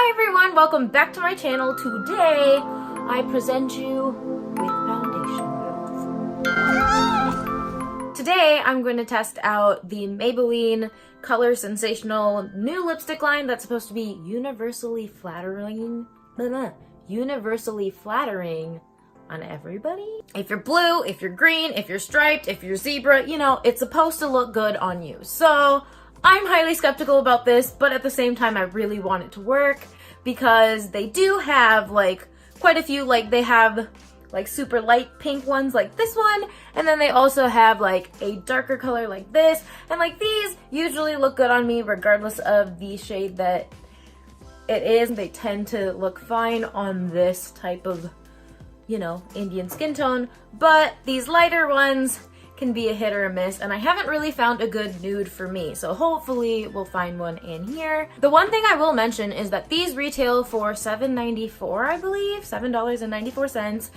Hi everyone, welcome back to my channel. Today, I present you with foundation girls. Today, I'm going to test out the Maybelline Color Sensational new lipstick line that's supposed to be universally flattering on everybody. If you're blue, if you're green, if you're striped, if you're zebra, you know, it's supposed to look good on you. So, I'm highly skeptical about this, but at the same time, I really want it to work because they do have like quite a few, like they have like super light pink ones like this one, and then they also have like a darker color like this, and like these usually look good on me regardless of the shade that it is. They tend to look fine on this type of, you know, Indian skin tone, but these lighter ones can be a hit or a miss, and I haven't really found a good nude for me, so hopefully we'll find one in here. The one thing I will mention is that these retail for $7.94, I believe, $7.94,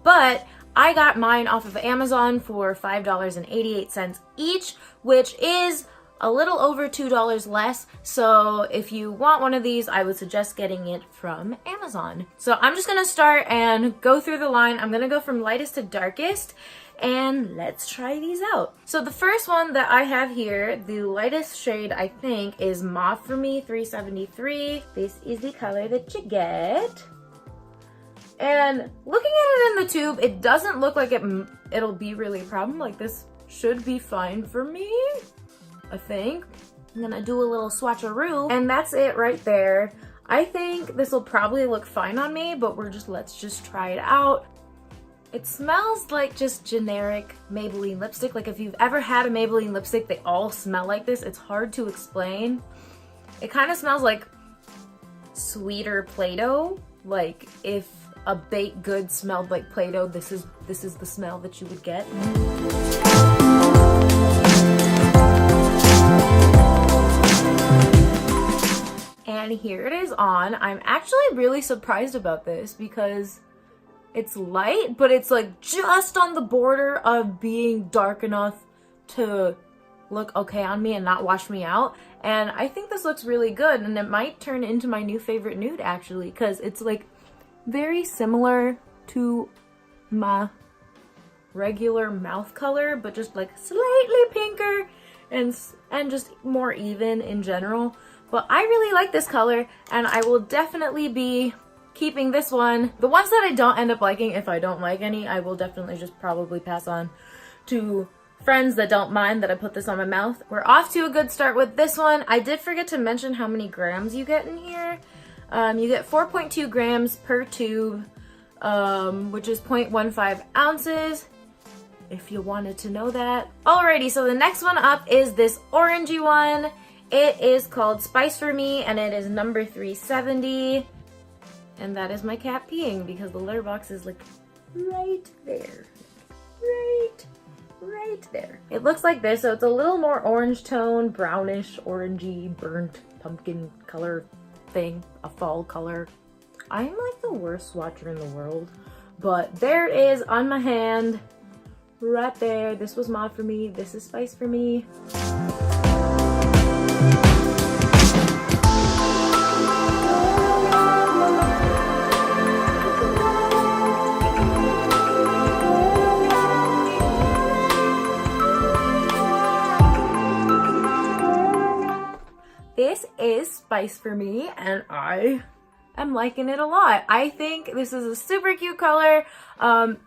but I got mine off of Amazon for $5.88 each, which is a little over $2 less, so if you want one of these, I would suggest getting it from Amazon. So I'm just gonna start and go through the line. I'm gonna go from lightest to darkest, and let's try these out. So the first one that I have here, the lightest shade I think is Mauve for Me 373. This is the color that you get. And looking at it in the tube, it doesn't look like it'll be really a problem. Like this should be fine for me, I think. I'm gonna do a little swatcheroo, and that's it right there. I think this will probably look fine on me, but let's just try it out. It smells like just generic Maybelline lipstick. Like if you've ever had a Maybelline lipstick, they all smell like this. It's hard to explain. It kind of smells like sweeter Play-Doh. Like if a baked good smelled like Play-Doh, this is the smell that you would get. And here it is on. I'm actually really surprised about this because it's light, but it's like just on the border of being dark enough to look okay on me and not wash me out. And I think this looks really good, and it might turn into my new favorite nude actually, because it's like very similar to my regular mouth color, but just like slightly pinker and just more even in general. But I really like this color, and I will definitely be keeping this one. The ones that I don't end up liking, if I don't like any, I will definitely just probably pass on to friends that don't mind that I put this on my mouth. We're off to a good start with this one. I did forget to mention how many grams you get in here. You get 4.2 grams per tube, which is 0.15 ounces, if you wanted to know that. Alrighty, so the next one up is this orangey one. It is called Spice for Me, and it is number 370. And that is my cat peeing because the litter box is like right there. Right there. It looks like this, so it's a little more orange tone, brownish, orangey, burnt pumpkin color thing, a fall color. I'm like the worst swatcher in the world, but there it is on my hand, right there. This was Mauve for Me, this is Spice for Me. This is Spice for Me, and I am liking it a lot. I think this is a super cute color,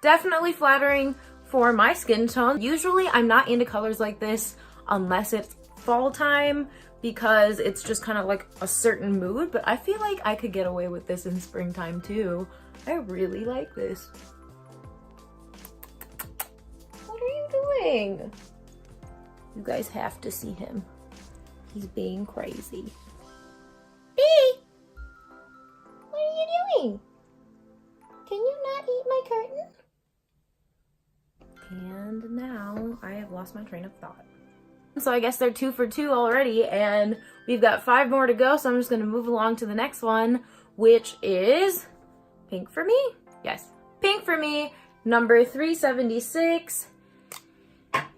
definitely flattering for my skin tone. Usually I'm not into colors like this unless it's fall time because it's just kind of like a certain mood, but I feel like I could get away with this in springtime too. I really like this. What are you doing? You guys have to see him. He's being crazy. B! What are you doing? Can you not eat my curtain? And now I have lost my train of thought. So I guess they're 2 for 2 already, and we've got 5 more to go, so I'm just going to move along to the next one, which is Pink for Me. Yes, Pink for Me, number 376.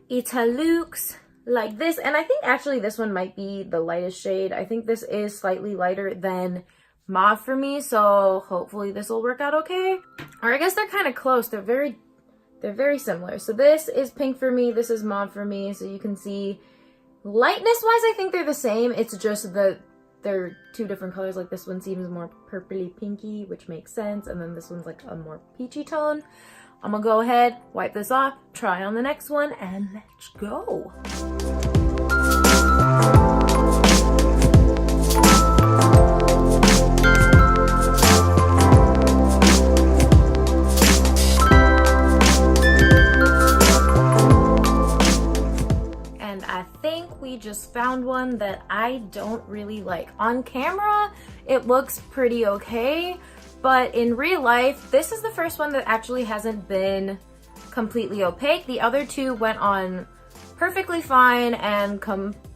It looks like this, and I think actually this one might be the lightest shade. I think this is slightly lighter than mauve for me, so hopefully this will work out okay. Or I guess they're kind of close. They're very similar. So this is pink for me, this is mauve for me, so you can see lightness wise I think they're the same. It's just that they're two different colors. Like this one seems more purpley pinky, which makes sense, and then this one's like a more peachy tone. I'm gonna go ahead, wipe this off, try on the next one, and let's go. We just found one that I don't really like. On camera, it looks pretty okay, but in real life, this is the first one that actually hasn't been completely opaque. The other two went on perfectly fine and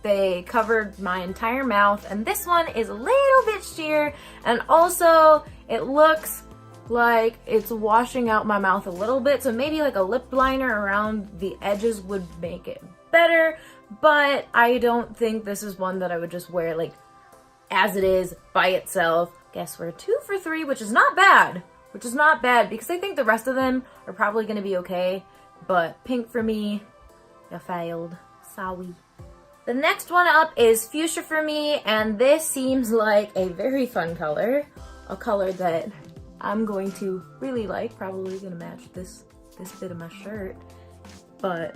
they covered my entire mouth, and this one is a little bit sheer, and also it looks like it's washing out my mouth a little bit, so maybe like a lip liner around the edges would make it better. But I don't think this is one that I would just wear like as it is by itself. Guess we're 2 for 3, which is not bad. Because I think the rest of them are probably going to be okay. But pink for me, you failed. Sorry. The next one up is fuchsia for me, and this seems like a very fun color. A color that I'm going to really like. Probably going to match this bit of my shirt. But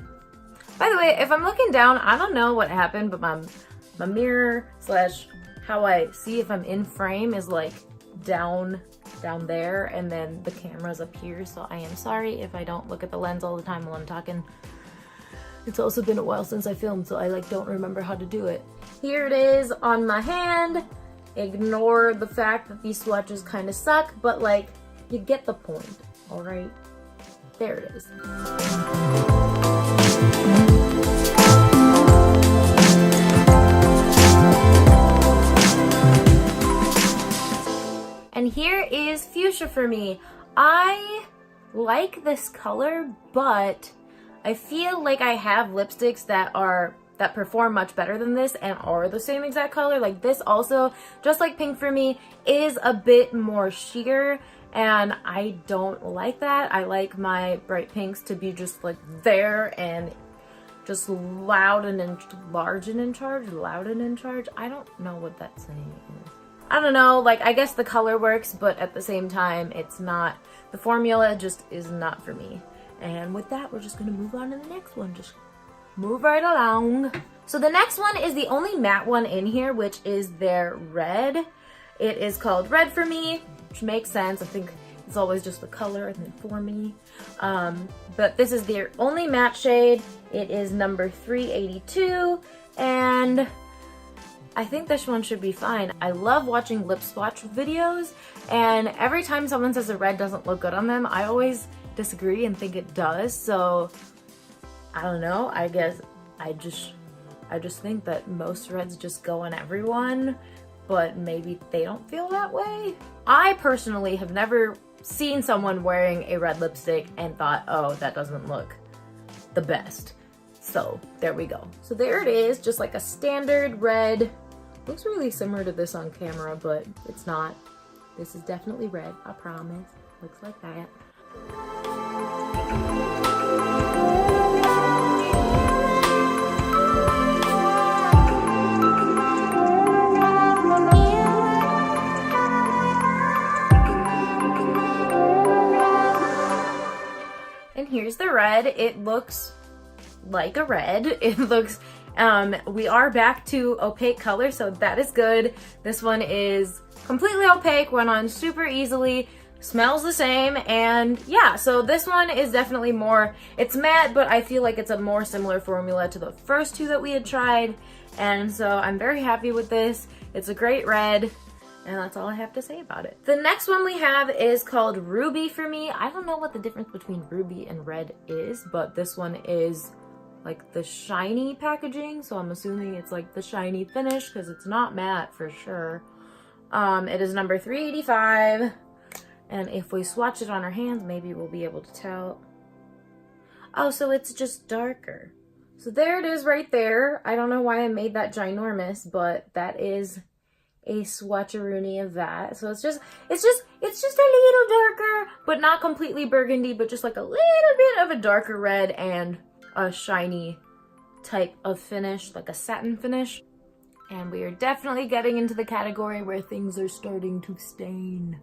by the way, if I'm looking down, I don't know what happened, but my mirror slash how I see if I'm in frame is like down there, and then the camera's up here, so I am sorry if I don't look at the lens all the time while I'm talking. It's also been a while since I filmed, so I like don't remember how to do it. Here it is on my hand. Ignore the fact that these swatches kind of suck, but like, you get the point, alright? There it is. And here is fuchsia for me. I like this color, but I feel like I have lipsticks that perform much better than this and are the same exact color. Like this also, just like pink for me, is a bit more sheer, and I don't like that. I like my bright pinks to be just like there and just loud and in charge. I don't know what that saying is. I don't know, like, I guess the color works, but at the same time, it's not, the formula just is not for me. And with that, we're just gonna move on to the next one. Just move right along. So the next one is the only matte one in here, which is their red. It is called Red for me, which makes sense. I think it's always just the color and then for me. But this is their only matte shade. It is number 382, and I think this one should be fine. I love watching lip swatch videos, and every time someone says a red doesn't look good on them, I always disagree and think it does. So I don't know, I guess I just think that most reds just go on everyone, but maybe they don't feel that way. I personally have never seen someone wearing a red lipstick and thought, oh, that doesn't look the best. So there we go. So there it is, just like a standard red. Looks really similar to this on camera, but it's not. This is definitely red, I promise. Looks like that. And here's the red. It looks like a red. It looks, we are back to opaque color, so that is good. This one is completely opaque, went on super easily, smells the same, and yeah, so this one is definitely more, it's matte, but I feel like it's a more similar formula to the first two that we had tried, and so I'm very happy with this. It's a great red, and that's all I have to say about it. The next one we have is called Ruby for me. I don't know what the difference between ruby and red is, but this one is like the shiny packaging, so I'm assuming it's like the shiny finish because it's not matte for sure. It is number 385, and if we swatch it on our hands, maybe we'll be able to tell. Oh, so it's just darker. So there it is right there. I don't know why I made that ginormous, but that is a swatcheroonie of that. So it's just a little darker, but not completely burgundy, but just like a little bit of a darker red and a shiny type of finish, like a satin finish. And we are definitely getting into the category where things are starting to stain.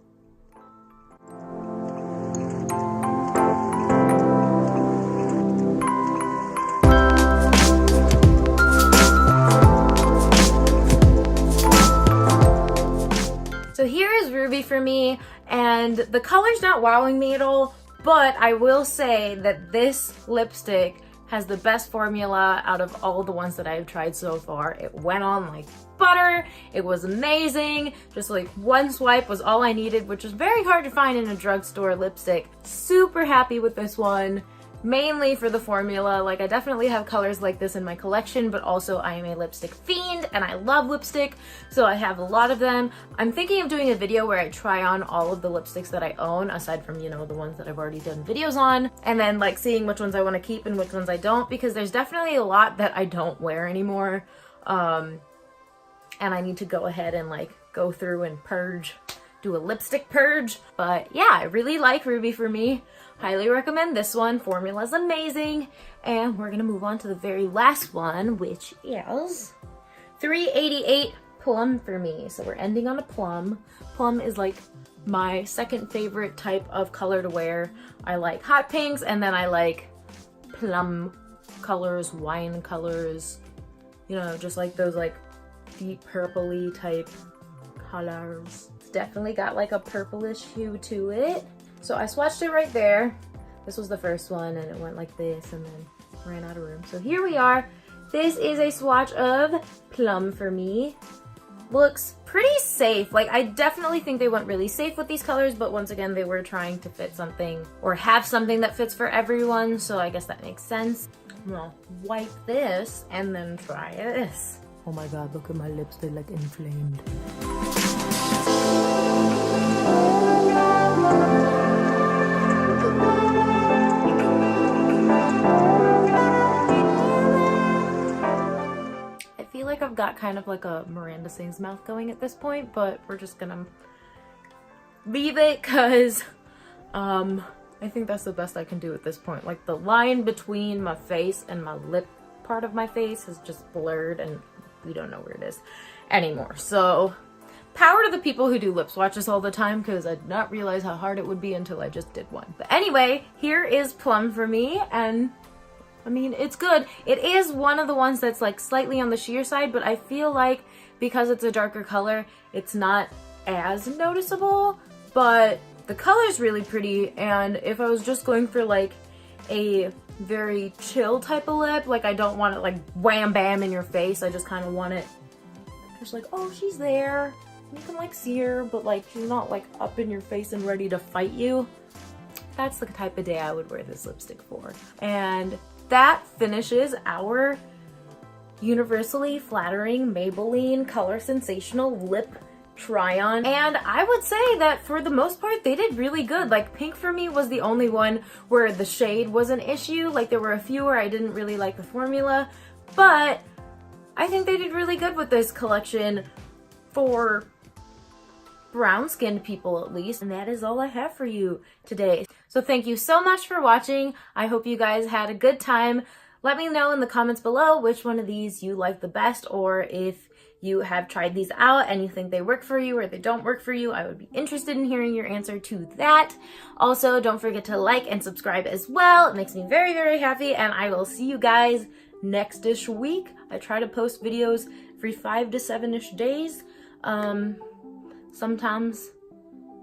So here is Ruby for me, and the color's not wowing me at all, but I will say that this lipstick has the best formula out of all the ones that I've tried so far. It went on like butter. It was amazing. Just like one swipe was all I needed, which is very hard to find in a drugstore lipstick. Super happy with this one. Mainly for the formula. Like, I definitely have colors like this in my collection, but also I am a lipstick fiend and I love lipstick, so I have a lot of them. I'm thinking of doing a video where I try on all of the lipsticks that I own, aside from, you know, the ones that I've already done videos on, and then like seeing which ones I want to keep and which ones I don't, because there's definitely a lot that I don't wear anymore, and I need to go ahead and like go through and purge, do a lipstick purge. But yeah, I really like Ruby for me. Highly recommend this one. Formula's amazing. And we're gonna move on to the very last one, which is 388 Plum for me. So we're ending on a plum. Plum is like my second favorite type of color to wear. I like hot pinks, and then I like plum colors, wine colors, you know, just like those like deep purpley type colors. It's definitely got like a purplish hue to it. So I swatched it right there. This was the first one, and it went like this and then ran out of room. So here we are. This is a swatch of Plum for me. Looks pretty safe. Like, I definitely think they went really safe with these colors, but once again, they were trying to fit something or have something that fits for everyone, so I guess that makes sense. I'm gonna wipe this and then try this. Oh my god, look at my lips, they're like inflamed. Like I've got kind of like a Miranda Sings mouth going at this point, but we're just gonna leave it because I think that's the best I can do at this point. Like, the line between my face and my lip part of my face has just blurred and we don't know where it is anymore. So power to the people who do lip swatches all the time, because I did not realize how hard it would be until I just did one. But anyway, here is Plum for me, and I mean, it's good. It is one of the ones that's like slightly on the sheer side, but I feel like because it's a darker color, it's not as noticeable, but the color's really pretty. And if I was just going for like a very chill type of lip, like I don't want it like wham bam in your face, I just kind of want it just like, oh, she's there, you can like see her, but like she's not like up in your face and ready to fight you. That's the type of day I would wear this lipstick for. And that finishes our universally flattering Maybelline Color Sensational lip try-on. And I would say that for the most part, they did really good. Like, pink for me was the only one where the shade was an issue. Like, there were a few where I didn't really like the formula, but I think they did really good with this collection for brown-skinned people, at least. And that is all I have for you today. So thank you so much for watching. I hope you guys had a good time. Let me know in the comments below which one of these you like the best, or if you have tried these out and you think they work for you or they don't work for you. I would be interested in hearing your answer to that. Also, don't forget to like and subscribe as well. It makes me very, very happy, and I will see you guys next-ish week. I try to post videos every 5 to 7-ish days. Sometimes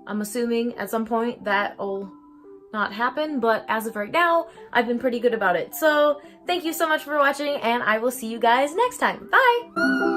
I'm assuming at some point that'll not happen, but as of right now, I've been pretty good about it. So thank you so much for watching, and I will see you guys next time. Bye!